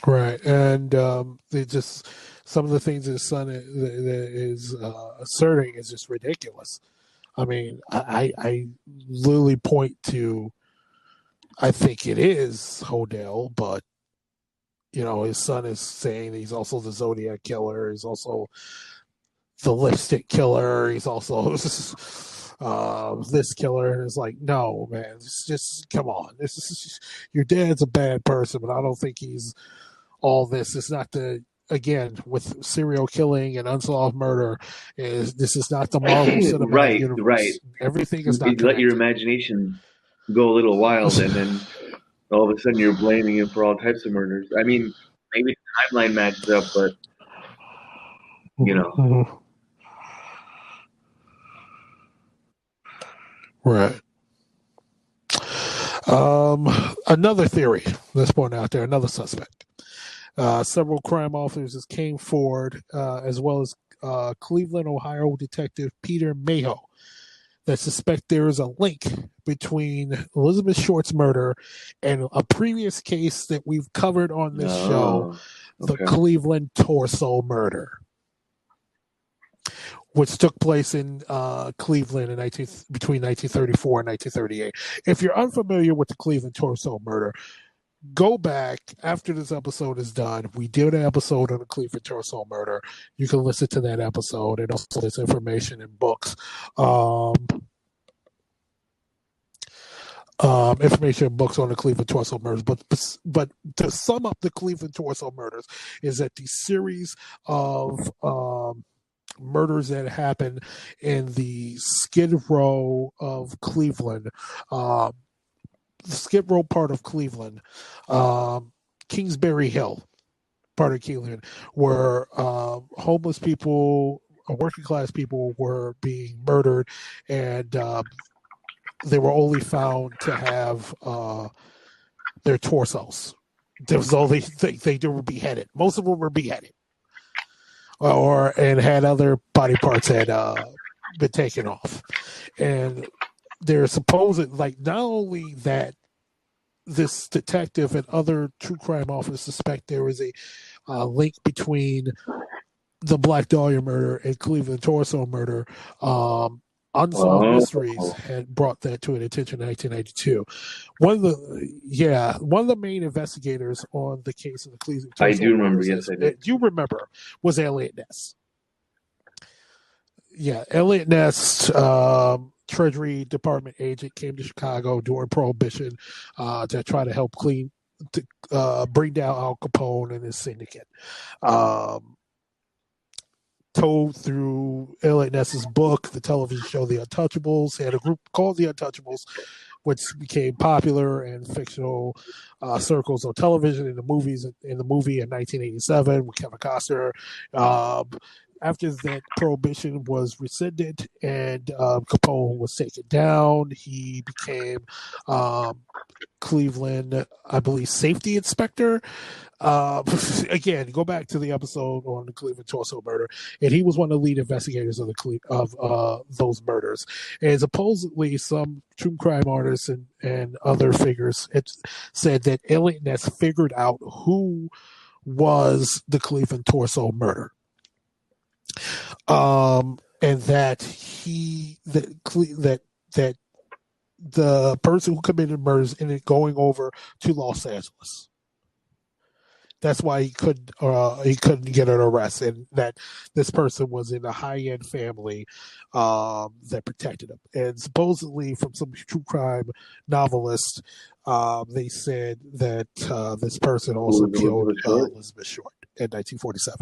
Right, and they just some of the things his son is asserting is just ridiculous. I mean, I literally point to I think it is Hodel, but his son is saying he's also the Zodiac killer. He's also the lipstick killer. He's also this killer. It's like, no, man, just come on. Your dad's a bad person, but I don't think he's all this. It's not the again with serial killing and unsolved murder. This is not the Marvel Cinematic Right, right. Universe. Everything is not You let your connected. imagination go a little wild, and then all of a sudden you're blaming him for all types of murders. I mean, maybe the timeline matches up, but you know, Mhm. Right. Another theory. Let's point out there another suspect. Several crime officers came forward, as well as Cleveland, Ohio detective Peter Mayo, that suspect there is a link between Elizabeth Short's murder and a previous case that we've covered on this show, oh, the okay. Cleveland torso murder, which took place in Cleveland between 1934 and 1938. If you're unfamiliar with the Cleveland torso murder, go back after this episode is done. We did an episode on the Cleveland torso murder. You can listen to that episode, and also there's information in books. Information in books on the Cleveland torso murders, but to sum up the Cleveland torso murders is that the series of murders that happened in the Skid Row of Cleveland, the Skid Row part of Cleveland, Kingsbury Hill part of Cleveland, where homeless people, working class people, were being murdered, and they were only found to have their torsos. There was only they were beheaded. Most of them were beheaded, and had other body parts had been taken off. And they're supposed like not only that this detective and other true crime officers suspect there is a link between the Black Dahlia murder and Cleveland torso murder. Unsolved Oh, Mysteries had brought that to an attention in 1992. One of the main investigators on the case of the Cleveland I torso do remember. murders, Yes, I do. you remember, was Elliot Ness. Yeah, Elliot Ness, Treasury Department agent, came to Chicago during Prohibition to try to help bring down Al Capone and his syndicate. Told through Elliot Ness's book, the television show The Untouchables. He had a group called The Untouchables, which became popular in fictional circles on television, in the movie in 1987 with Kevin Costner. After that, Prohibition was rescinded and Capone was taken down. He became Cleveland, I believe, safety inspector. Again, go back to the episode on the Cleveland torso murder, and he was one of the lead investigators of those murders. And supposedly, some true crime artists and other figures had said that Elliot Ness figured out who was the Cleveland torso murder. And that that the person who committed murders ended up going over to Los Angeles. That's why he couldn't get an arrest, and that this person was in a high end family that protected him. And supposedly, from some true crime novelist, they said that this person also Who was killed Elizabeth Short? Elizabeth Short in 1947.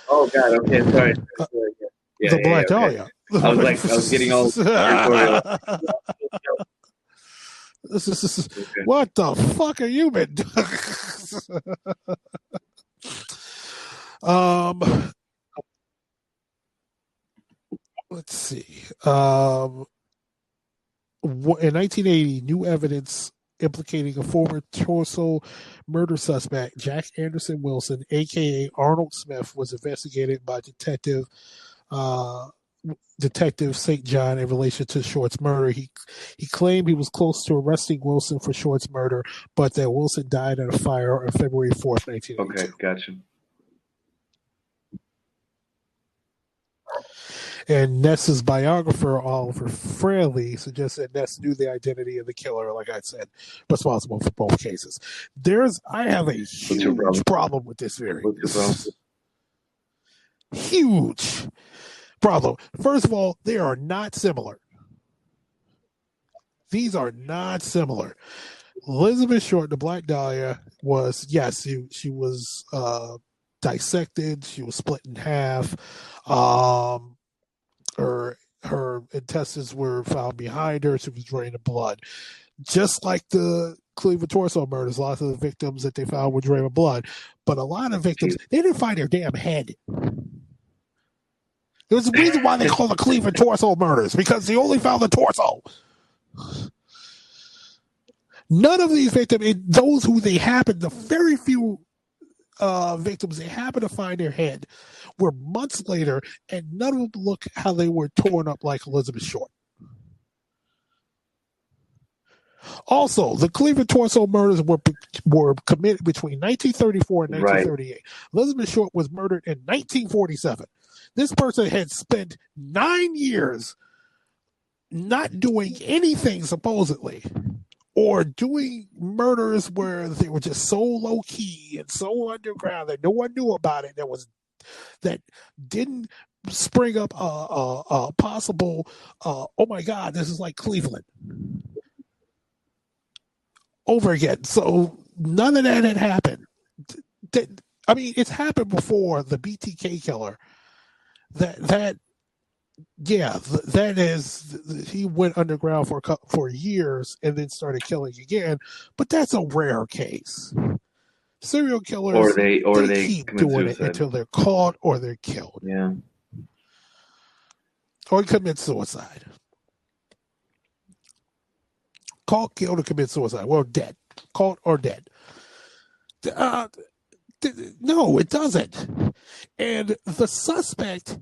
Oh God. Okay. Sorry. The Black Okay. Dahlia. I was getting all conspiratorial. Okay. What the fuck are you been doing? Let's see. In 1980, new evidence implicating a former torso murder suspect, Jack Anderson Wilson, aka Arnold Smith, was investigated by Detective Detective St. John in relation to Short's murder. He claimed he was close to arresting Wilson for Short's murder, but that Wilson died in a fire on February 4th, 1982. Okay, gotcha. And Ness's biographer, Oliver Fraley, suggests that Ness knew the identity of the killer, like I said, responsible for both cases. I have a huge problem with this theory. What's your problem? Huge problem. First of all, they are not similar. These are not similar. Elizabeth Short, the Black Dahlia, was, yes, she was dissected. She was split in half. Her intestines were found behind her. She was drained of blood. Just like the Cleveland torso murders, lots of the victims that they found were drained of blood. But a lot of victims, they didn't find their damn head. There's a reason why they call the Cleveland torso murders, because they only found the torso. None of these victims, those who they happened, the very few victims they happened to find their head were months later, and none of them look how they were torn up like Elizabeth Short. Also, the Cleveland torso murders were committed between 1934 and 1938. Right. Elizabeth Short was murdered in 1947. This person had spent 9 years not doing anything, supposedly, or doing murders where they were just so low key and so underground that no one knew about it. That didn't spring up a possible, oh my God, this is like Cleveland over again. So none of that had happened. I mean, it's happened before. The BTK killer. That is, he went underground for years and then started killing again, but that's a rare case. Serial killers, they keep doing it until they're caught or they're killed. Yeah. Or commit suicide. Caught, killed, or commit suicide. Well, dead. Caught or dead. No, it doesn't. And the suspect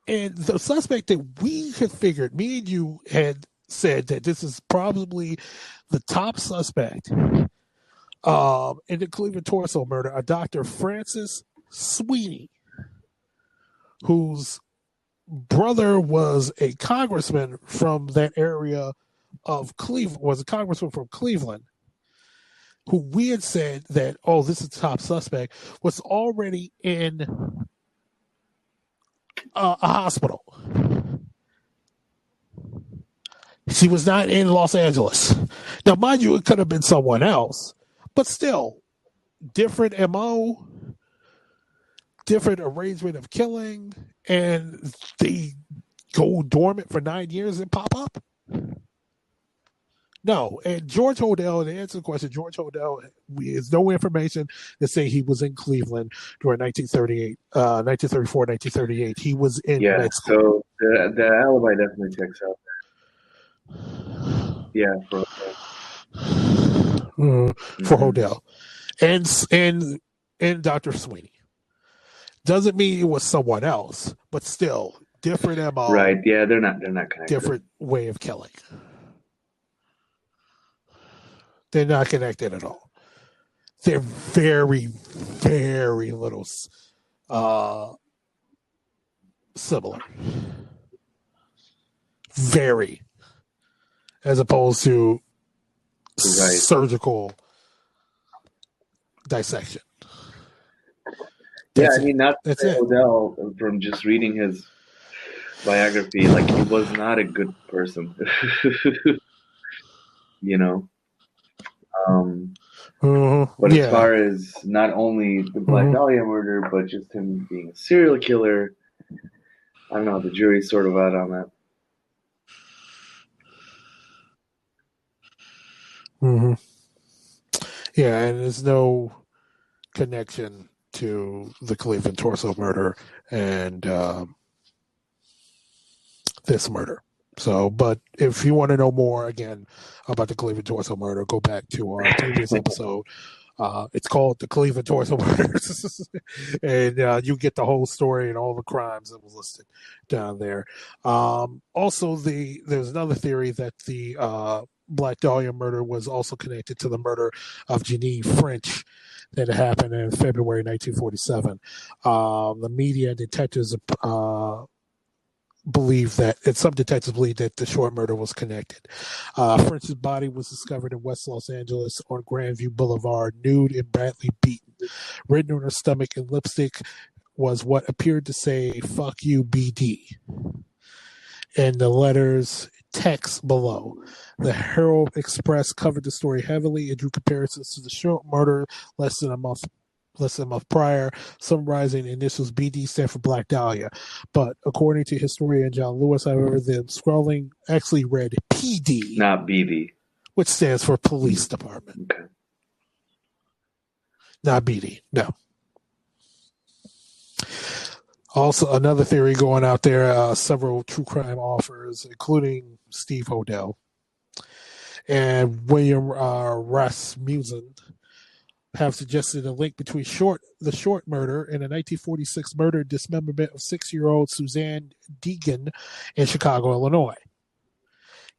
that we had figured, me and you had said that this is probably the top suspect in the Cleveland torso murder, a Dr. Francis Sweeney, whose brother was a congressman from that area of Cleveland, was a congressman from Cleveland, who we had said that, oh, this is the top suspect, was already in a hospital. She was not in Los Angeles. Now, mind you, it could have been someone else, but still, different MO, different arrangement of killing, and they go dormant for 9 years and pop up. No, and George Hodel, to answer the question, George Hodel, there's no information to say he was in Cleveland during 1934, 1938. He was in med school. So the alibi definitely checks out. Yeah, for Hodel, and Dr. Sweeney. Doesn't mean it was someone else, but still different MO. Right? Yeah, they're not connected. Different way of killing. They're not connected at all. They're very, very little similar. Very. As opposed to surgical dissection. I mean, not to say Odell, from just reading his biography, like, he was not a good person. You know? But as far as not only the Black Dahlia murder, but just him being a serial killer, I don't know, the jury's sort of out on that. Yeah, and there's no connection to the Cleveland torso murder and this murder. So, but if you want to know more, again, about the Cleveland torso murder, go back to our previous episode It's called the Cleveland Torso Murders, and you get the whole story and all the crimes that was listed down there. Also, there's another theory that the Black Dahlia murder was also connected to the murder of Janine French that happened in February 1947. The media and detectives believe that, and some detectives believe that the Short murder was connected. French's body was discovered in West Los Angeles on Grandview Boulevard, nude and badly beaten. Written on her stomach in lipstick was what appeared to say, "Fuck you, BD." And the letters text below. The Herald Express covered the story heavily and drew comparisons to the Short murder less than a month prior, summarizing initials BD stand for Black Dahlia. But according to historian John Lewis, however, the scrawling actually read PD. Not BD. Which stands for Police Department. Okay. Not BD, no. Also, another theory going out there, several true crime authors, including Steve Hodel and William Rasmussen, have suggested a link between the Short murder and a 1946 murder and dismemberment of 6-year-old Suzanne Deegan in Chicago, Illinois.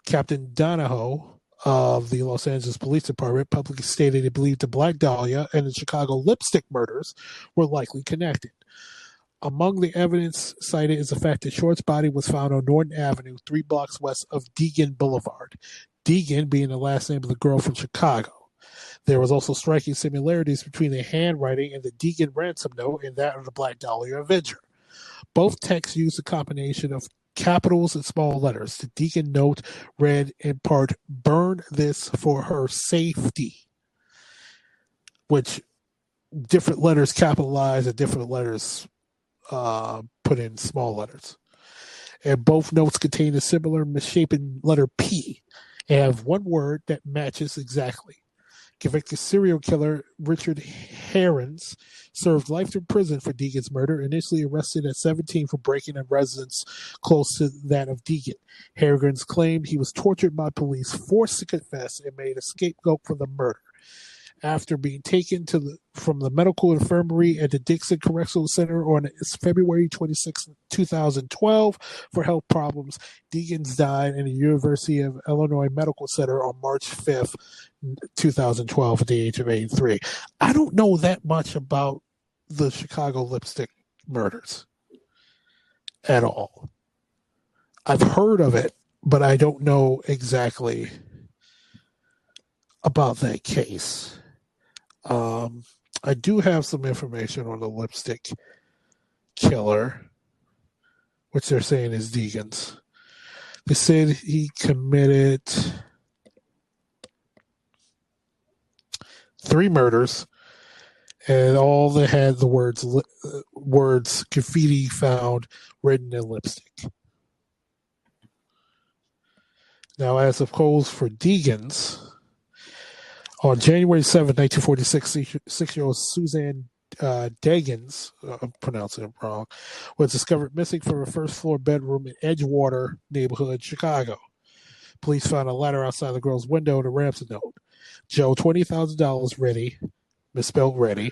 Captain Donahoe of the Los Angeles Police Department publicly stated he believed the Black Dahlia and the Chicago lipstick murders were likely connected. Among the evidence cited is the fact that Short's body was found on Norton Avenue, 3 blocks west of Deegan Boulevard, Deegan being the last name of the girl from Chicago. There was also striking similarities between the handwriting in the Deegan ransom note and that of the Black Dahlia Avenger. Both texts used a combination of capitals and small letters. The Deegan note read in part, "Burn this for her safety," which different letters capitalized and different letters put in small letters. And both notes contain a similar misshapen letter P and have one word that matches exactly. Convicted serial killer Richard Herons served life in prison for Deegan's murder, initially arrested at 17 for breaking a residence close to that of Deegan. Herons claimed he was tortured by police, forced to confess, and made a scapegoat for the murder. After being taken from the medical infirmary at the Dixon Correctional Center on February 26, 2012 for health problems, Deegan died in the University of Illinois Medical Center on March 5th, 2012 at the age of 83. I don't know that much about the Chicago lipstick murders at all. I've heard of it, but I don't know exactly about that case. I do have some information on the lipstick killer, which they're saying is Deegan's. They said he committed 3 murders, and all they had the words graffiti found written in lipstick. Now, as opposed for Deegan's, on January 7, 1946, 6-year-old Suzanne Degens, I'm pronouncing it wrong, was discovered missing from her first-floor bedroom in Edgewater neighborhood, Chicago. Police found a letter outside the girl's window and a ransom note. Joe, $20,000 ready, misspelled ready.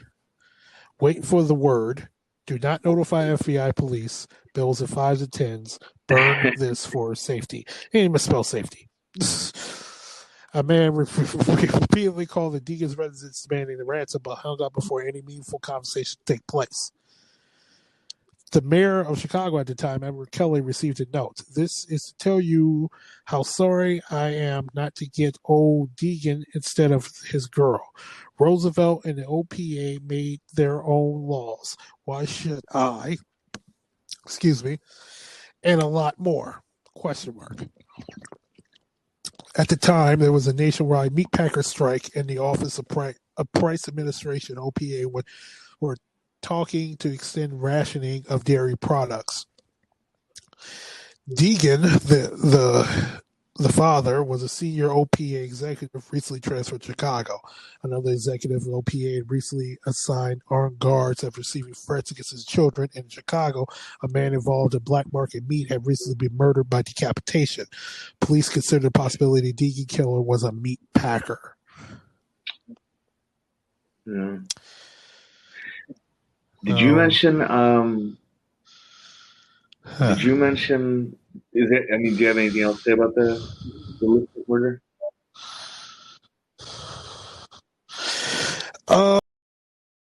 Waiting for the word. Do not notify FBI police. Bills at 5s and 10s. Burn this for safety. He misspelled safety. A man repeatedly called the Deegan's residence demanding the ransom, but hung up before any meaningful conversation could take place. The mayor of Chicago at the time, Edward Kelly, received a note. "This is to tell you how sorry I am not to get old Deegan instead of his girl. Roosevelt and the OPA made their own laws. Why should I?" Excuse me. And a lot more. Question mark. At the time, there was a nationwide meat packer strike, and the Office of Price Administration, OPA, were talking to extend rationing of dairy products. Deegan, the father, was a senior OPA executive recently transferred to Chicago. Another executive of OPA had recently assigned armed guards after receiving threats against his children. In Chicago, a man involved in black market meat had recently been murdered by decapitation. Police considered the possibility Deegan killer was a meat packer. Yeah. Did you Um, mention? huh. Did you mention? Is it? I mean, do you have anything else to say about the Lipstick murder?